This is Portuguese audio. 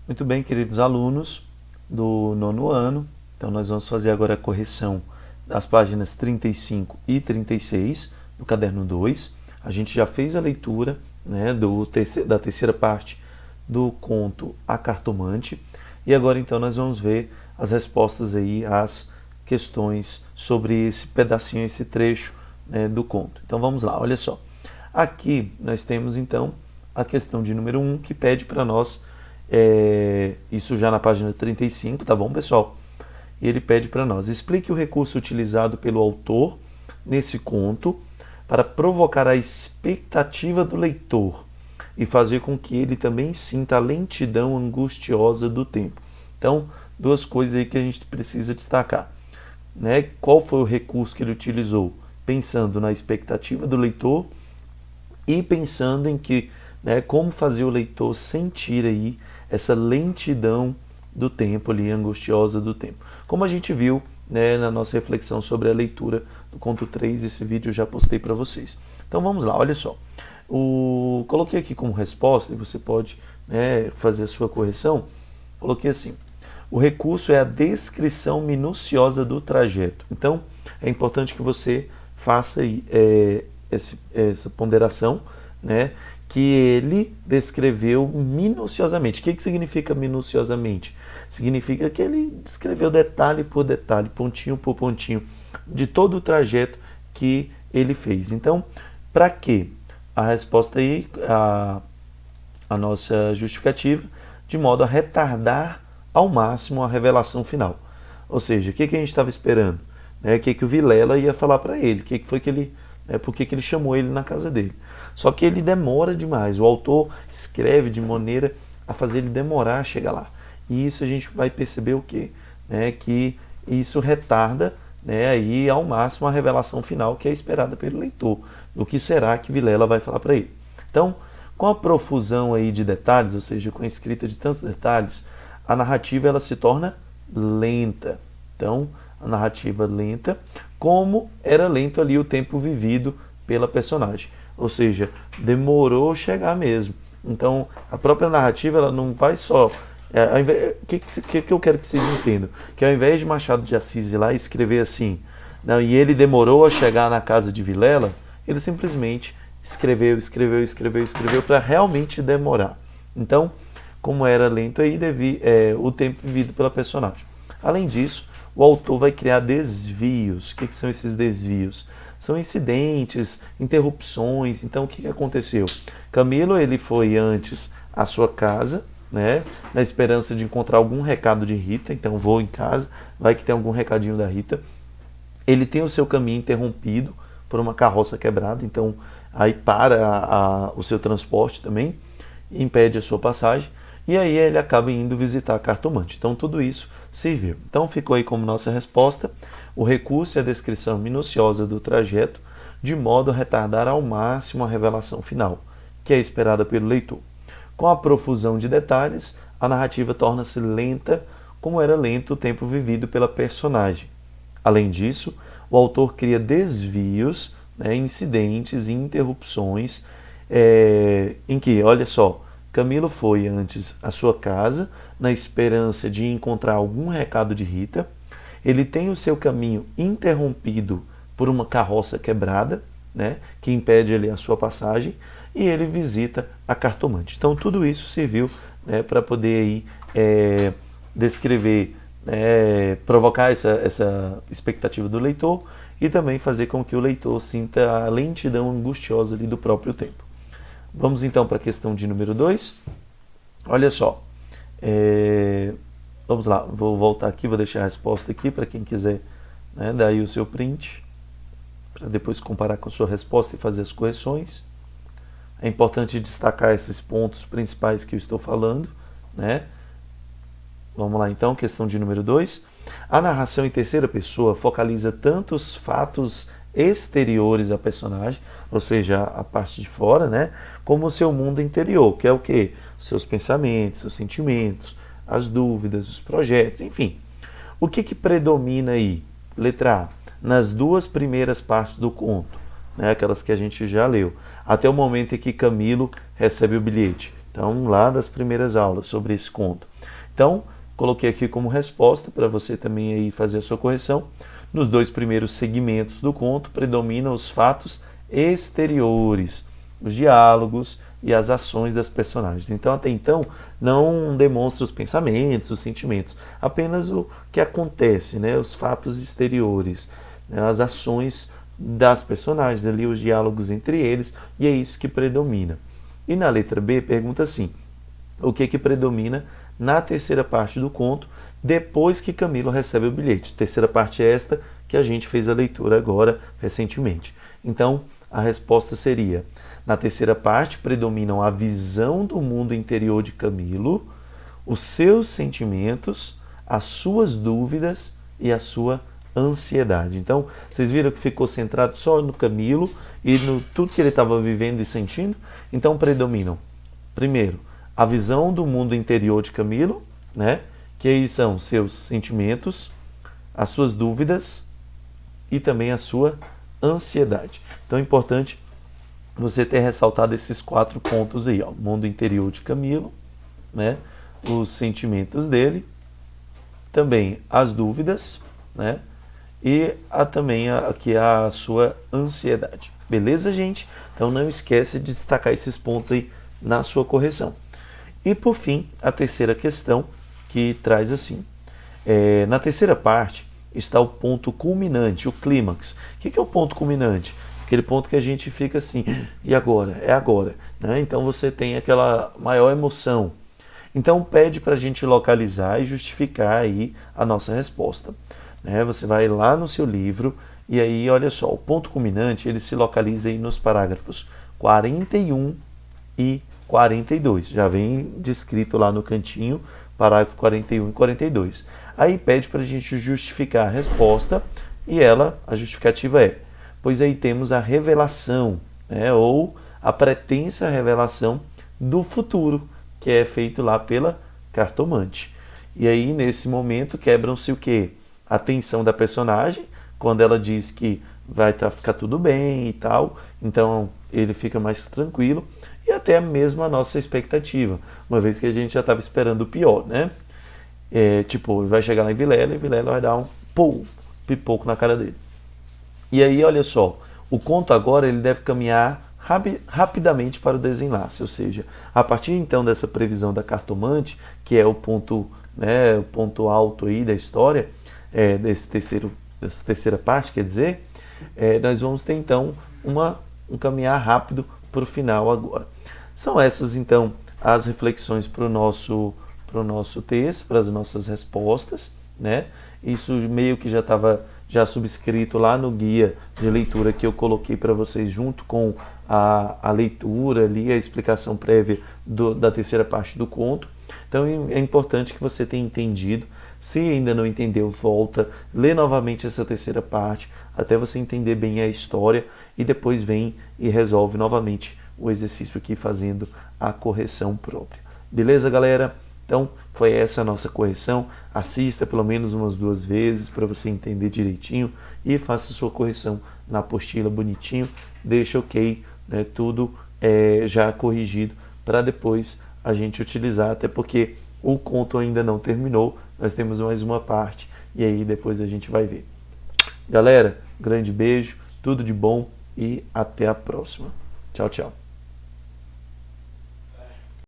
Muito bem, queridos alunos do nono ano. Então, nós vamos fazer agora a correção das páginas 35 e 36 do caderno 2. A gente já fez a leitura, né, da terceira parte do conto A Cartomante. E agora, então, nós vamos ver as respostas aí às questões sobre esse pedacinho, esse trecho, né, do conto. Então, vamos lá, olha só. Aqui nós temos, então, a questão de número 1, que pede para nós, isso já na página 35, tá bom, pessoal? E ele pede para nós, explique o recurso utilizado pelo autor nesse conto para provocar a expectativa do leitor e fazer com que ele também sinta a lentidão angustiosa do tempo. Então, duas coisas aí que a gente precisa destacar, né? Qual foi o recurso que ele utilizou? Pensando na expectativa do leitor e pensando em que, né, como fazer o leitor sentir aí essa lentidão do tempo ali, angustiosa do tempo. Como a gente viu, né, na nossa reflexão sobre a leitura do conto 3, esse vídeo eu já postei para vocês. Então vamos lá, olha só. Coloquei aqui como resposta, e você pode, né, fazer a sua correção. Coloquei assim: o recurso é a descrição minuciosa do trajeto. Então é importante que você faça aí, essa ponderação, né, que ele descreveu minuciosamente. O que significa minuciosamente? Significa que ele descreveu detalhe por detalhe, pontinho por pontinho, de todo o trajeto que ele fez. Então, para quê? A resposta aí, a nossa justificativa, de modo a retardar ao máximo a revelação final. Ou seja, o que a gente estava esperando? O que o Vilela ia falar para ele? O que foi que ele... por que ele chamou ele na casa dele? Só que ele demora demais. O autor escreve de maneira a fazer ele demorar a chegar lá. E isso a gente vai perceber o quê? Que isso retarda, aí ao máximo a revelação final que é esperada pelo leitor. Do que será que Vilela vai falar para ele? Então, com a profusão aí de detalhes, ou seja, com a escrita de tantos detalhes, a narrativa ela se torna lenta. Então, a narrativa lenta, como era lento ali o tempo vivido pela personagem. Ou seja, demorou chegar mesmo. Então, a própria narrativa ela não vai só... O que eu quero que vocês entendam? Que ao invés de Machado de Assis ir lá e escrever assim, não, e ele demorou a chegar na casa de Vilela, ele simplesmente escreveu para realmente demorar. Então, como era lento aí, o tempo vivido pela personagem. Além disso, o autor vai criar desvios. O que são esses desvios? São incidentes, interrupções. Então, o que aconteceu? Camilo ele foi antes à sua casa, né, na esperança de encontrar algum recado de Rita. Então, vou em casa, vai que tem algum recadinho da Rita. Ele tem o seu caminho interrompido por uma carroça quebrada. Então, aí para o seu transporte também, impede a sua passagem. E aí ele acaba indo visitar a cartomante. Então, tudo isso serviu. Então, ficou aí como nossa resposta: o recurso é a descrição minuciosa do trajeto, de modo a retardar ao máximo a revelação final, que é esperada pelo leitor. Com a profusão de detalhes, a narrativa torna-se lenta, como era lento o tempo vivido pela personagem. Além disso, o autor cria desvios, incidentes e interrupções, em que, olha só, Camilo foi antes à sua casa, na esperança de encontrar algum recado de Rita. Ele tem o seu caminho interrompido por uma carroça quebrada, que impede ali a sua passagem, e ele visita a cartomante. Então, tudo isso serviu, para poder aí, descrever, provocar essa expectativa do leitor e também fazer com que o leitor sinta a lentidão angustiosa ali do próprio tempo. Vamos então para a questão de número 2. Olha só, vamos lá, vou voltar aqui, vou deixar a resposta aqui para quem quiser, dar aí o seu print, para depois comparar com a sua resposta e fazer as correções. É importante destacar esses pontos principais que eu estou falando, Vamos lá então, questão de número 2. A narração em terceira pessoa focaliza tanto os fatos exteriores à personagem, ou seja, a parte de fora, como o seu mundo interior, que é o quê? Seus pensamentos, seus sentimentos, as dúvidas, os projetos, enfim. O que predomina aí? Letra A, nas duas primeiras partes do conto, aquelas que a gente já leu, até o momento em que Camilo recebe o bilhete. Então, lá das primeiras aulas sobre esse conto. Então, coloquei aqui como resposta para você também aí fazer a sua correção. Nos 2 primeiros segmentos do conto predominam os fatos exteriores, os diálogos e as ações das personagens. Então, até então, não demonstra os pensamentos, os sentimentos, apenas o que acontece, né? Os fatos exteriores, né? As ações das personagens, ali os diálogos entre eles, e é isso que predomina. E na letra B pergunta assim: o que predomina na terceira parte do conto, depois que Camilo recebe o bilhete? Terceira parte é esta que a gente fez a leitura agora, recentemente. Então, a resposta seria: na terceira parte predominam a visão do mundo interior de Camilo, os seus sentimentos, as suas dúvidas e a sua ansiedade. Então, vocês viram que ficou centrado só no Camilo e no tudo que ele estava vivendo e sentindo? Então, predominam, primeiro, a visão do mundo interior de Camilo, né? Que aí são seus sentimentos, as suas dúvidas e também a sua ansiedade. Então é importante você ter ressaltado esses 4 pontos aí, ó. O mundo interior de Camilo, né? Os sentimentos dele, também as dúvidas, né? E também aqui a sua ansiedade. Beleza, gente? Então não esquece de destacar esses pontos aí na sua correção. E por fim, a terceira questão, que traz assim: na terceira parte está o ponto culminante, o clímax. O que é o ponto culminante? Aquele ponto que a gente fica assim, e agora? É agora, né? Então você tem aquela maior emoção. Então pede para a gente localizar e justificar aí a nossa resposta, né? Você vai lá no seu livro e aí, olha só, o ponto culminante ele se localiza aí nos parágrafos 41 e 42. Já vem descrito lá no cantinho, parágrafo 41 e 42. Aí pede para a gente justificar a resposta e a justificativa é: pois aí temos a revelação, né, ou a pretensa revelação do futuro, que é feito lá pela cartomante. E aí, nesse momento, quebram-se o quê? A tensão da personagem, quando ela diz que vai ficar tudo bem e tal, então ele fica mais tranquilo, e até mesmo a nossa expectativa, uma vez que a gente já estava esperando o pior, né? Tipo, vai chegar lá em Vilela e Vilela vai dar um pipoco na cara dele. E aí, olha só, o conto agora ele deve caminhar rapidamente para o desenlace, ou seja, a partir então dessa previsão da cartomante, que é o ponto, né, o ponto alto aí da história, dessa terceira parte, quer dizer, nós vamos ter então um caminhar rápido para o final agora. São essas então as reflexões para o nosso texto, para as nossas respostas, né? Isso meio que já estava subscrito lá no guia de leitura que eu coloquei para vocês junto com a leitura ali, a explicação prévia da terceira parte do conto. Então é importante que você tenha entendido. Se ainda não entendeu, volta, lê novamente essa terceira parte até você entender bem a história e depois vem e resolve novamente o exercício aqui fazendo a correção própria. Beleza, galera? Então, foi essa a nossa correção. Assista pelo menos umas 2 vezes para você entender direitinho e faça sua correção na apostila bonitinho. Deixa ok, né, tudo já corrigido para depois a gente utilizar, até porque o conto ainda não terminou. Nós temos mais uma parte e aí depois a gente vai ver. Galera, grande beijo, tudo de bom e até a próxima. Tchau, tchau.